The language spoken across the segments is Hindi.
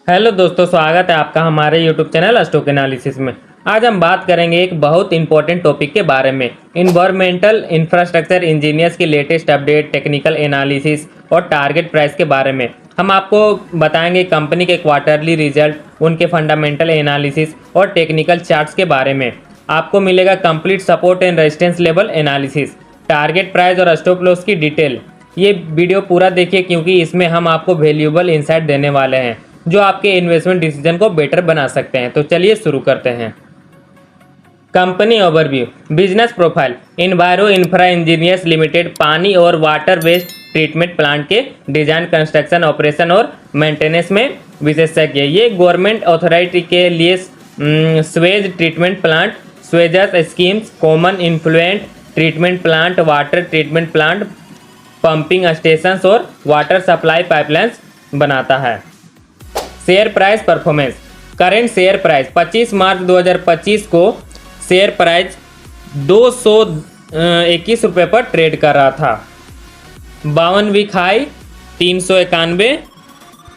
हेलो दोस्तों, स्वागत है आपका हमारे यूट्यूब चैनल स्टॉक एनालिसिस में। आज हम बात करेंगे एक बहुत इंपॉर्टेंट टॉपिक के बारे में, इन्वायरमेंटल इंफ्रास्ट्रक्चर इंजीनियर्स की लेटेस्ट अपडेट, टेक्निकल एनालिसिस और टारगेट प्राइस के बारे में। हम आपको बताएंगे कंपनी के क्वार्टरली रिजल्ट, उनके फंडामेंटल एनालिसिस और टेक्निकल चार्ट्स के बारे में। आपको मिलेगा complete support and resistance level analysis, target price और स्टॉप लॉस की डिटेल। ये वीडियो पूरा देखिए क्योंकि इसमें हम आपको वैल्यूएबल इंसाइट देने वाले हैं जो आपके इन्वेस्टमेंट डिसीजन को बेटर बना सकते हैं। तो चलिए शुरू करते हैं। Company overview, business profile. Enviro infra engineers limited पानी और वाटर वेस्ट ट्रीटमेंट प्लांट के डिजाइन, कंस्ट्रक्शन, ऑपरेशन और मेंटेनेंस में विशेषज्ञ। ये गवर्नमेंट अथॉरिटी के लिए स्वेज ट्रीटमेंट प्लांट, स्वेजस schemes, common influent treatment plant, water treatment plant, pumping stations और वाटर सप्लाई पाइपलाइंस बनाता है। Share price performance. Current share price 25 March 2025 को शेयर प्राइस 221 रुपये पर ट्रेड कर रहा था। 52 वीक हाई 391,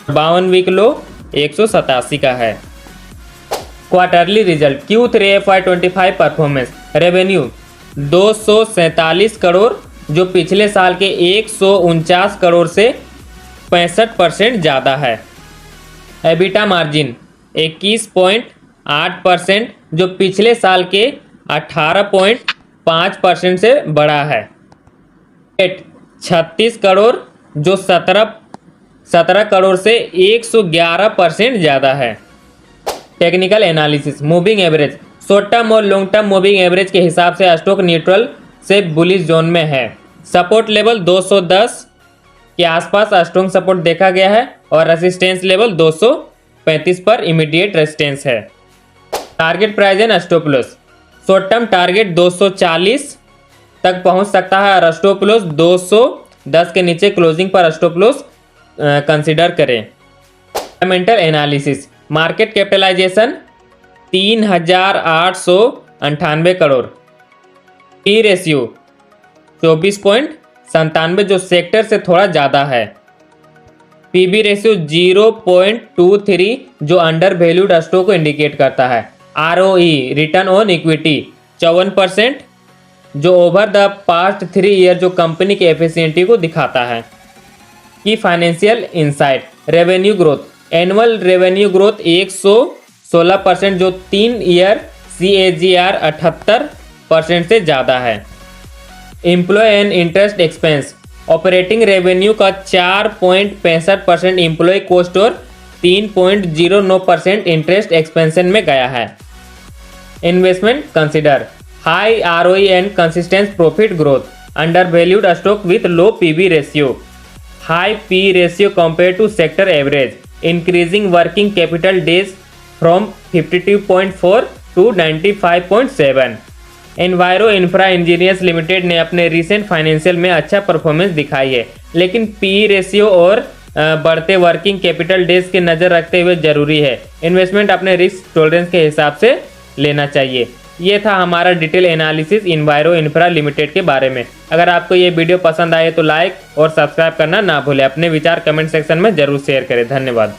52 वीक लो 187 का है। Quarterly result Q3 FY25 performance. Revenue 247 crore जो पिछले साल के 149 करोड़ से 65% ज़्यादा है। एबिटा मार्जिन 21.8% जो पिछले साल के 18.5% से बढ़ा है। 36 करोड़ जो 17 करोड़ से 111% ज़्यादा है। Technical analysis, moving average. Short term और लॉन्ग टर्म मूविंग एवरेज के हिसाब से स्टॉक न्यूट्रल से बुलिश जोन में है। सपोर्ट लेवल 210 के आसपास स्ट्रॉन्ग सपोर्ट देखा गया है और रेजिस्टेंस लेवल 235 पर इमीडिएट रेजिस्टेंस है। Target price and stop loss. Short term target 240 तक पहुंच सकता है और स्टॉप लॉस 210 के नीचे क्लोजिंग पर स्टॉप लॉस कंसीडर करें। Fundamental analysis, market capitalisation 3898 crore, P ratio 24.97 जो सेक्टर से थोड़ा ज़्यादा है। पीबी रेशियो 0.23 जो अंडर वैल्यूड स्टॉक को इंडिकेट करता है। आरओई रिटर्न ऑन इक्विटी 54% जो ओवर द पास्ट 3 ईयर जो कंपनी की एफिशिएंसी को दिखाता है। की financial insight, revenue growth, annual revenue growth 116% जो 3 ईयर CAGR 78% से ज़्यादा है। Employ and interest expense, operating revenue का 4.65% एम्प्लॉय कॉस्ट और 3.09% इंटरेस्ट एक्सपेंशन में गया है। Investment consider high ROE and consistent profit growth, under valued stock with low PB ratio, high P ratio compare to sector average, increasing working capital days from 52.4 to 95.7। Enviro Infra engineers Limited ने अपने रिसेंट फाइनेंशियल में अच्छा परफॉर्मेंस दिखाई है, लेकिन पी रेशियो और बढ़ते वर्किंग कैपिटल डेज के नज़र रखते हुए जरूरी है। इन्वेस्टमेंट अपने रिस्क टॉलरेंस के हिसाब से लेना चाहिए। ये था हमारा डिटेल एनालिसिस इन्वायरो इंफ्रा लिमिटेड के बारे में। अगर आपको ये वीडियो पसंद आए तो लाइक और सब्सक्राइब करना ना भूलें। अपने विचार कमेंट सेक्शन में जरूर शेयर करें। धन्यवाद।